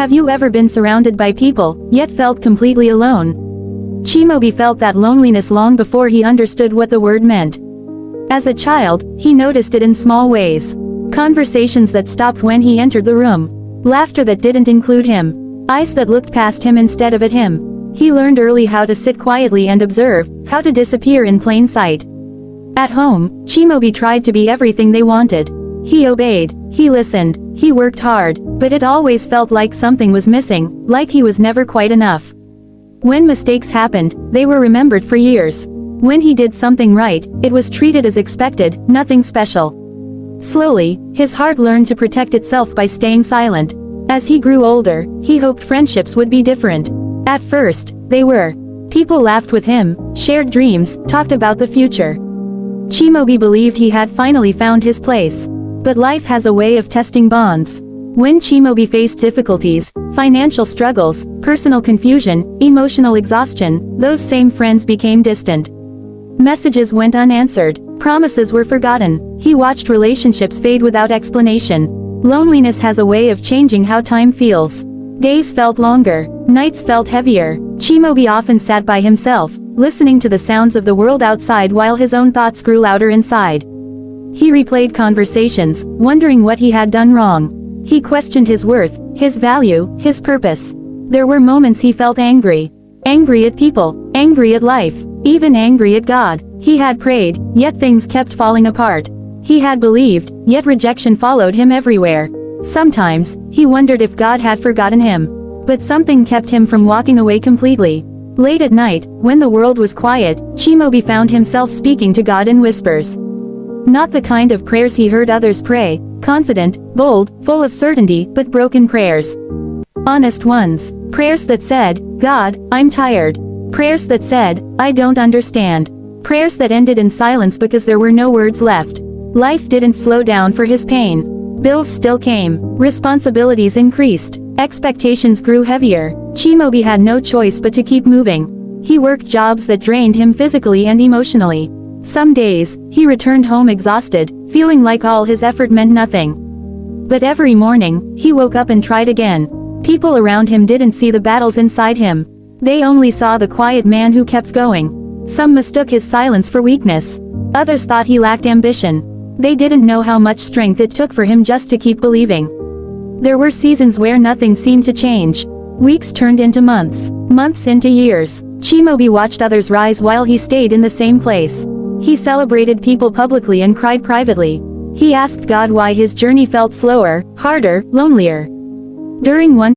Have you ever been surrounded by people, yet felt completely alone? Chimobi felt that loneliness long before he understood what the word meant. As a child, he noticed it in small ways. Conversations that stopped when he entered the room. Laughter that didn't include him. Eyes that looked past him instead of at him. He learned early how to sit quietly and observe, how to disappear in plain sight. At home, Chimobi tried to be everything they wanted. He obeyed, he listened, he worked hard, but it always felt like something was missing, like he was never quite enough. When mistakes happened, they were remembered for years. When he did something right, it was treated as expected, nothing special. Slowly, his heart learned to protect itself by staying silent. As he grew older, he hoped friendships would be different. At first, they were. People laughed with him, shared dreams, talked about the future. Chimobi believed he had finally found his place. But life has a way of testing bonds. When Chimobi faced difficulties, financial struggles, personal confusion, emotional exhaustion, those same friends became distant. Messages went unanswered, promises were forgotten, he watched relationships fade without explanation. Loneliness has a way of changing how time feels. Days felt longer, nights felt heavier. Chimobi often sat by himself, listening to the sounds of the world outside while his own thoughts grew louder inside. He replayed conversations, wondering what he had done wrong. He questioned his worth, his value, his purpose. There were moments he felt angry. Angry at people, angry at life, even angry at God. He had prayed, yet things kept falling apart. He had believed, yet rejection followed him everywhere. Sometimes, he wondered if God had forgotten him. But something kept him from walking away completely. Late at night, when the world was quiet, Chimobi found himself speaking to God in whispers. Not the kind of prayers he heard others pray, confident, bold, full of certainty, but broken prayers. Honest ones. Prayers that said, God, I'm tired. Prayers that said, I don't understand. Prayers that ended in silence because there were no words left. Life didn't slow down for his pain. Bills still came. Responsibilities increased. Expectations grew heavier. Chimobi had no choice but to keep moving. He worked jobs that drained him physically and emotionally. Some days, he returned home exhausted, feeling like all his effort meant nothing. But every morning, he woke up and tried again. People around him didn't see the battles inside him. They only saw the quiet man who kept going. Some mistook his silence for weakness. Others thought he lacked ambition. They didn't know how much strength it took for him just to keep believing. There were seasons where nothing seemed to change. Weeks turned into months. Months into years. Chimobi watched others rise while he stayed in the same place. He celebrated people publicly and cried privately. He asked God why his journey felt slower, harder, lonelier. During one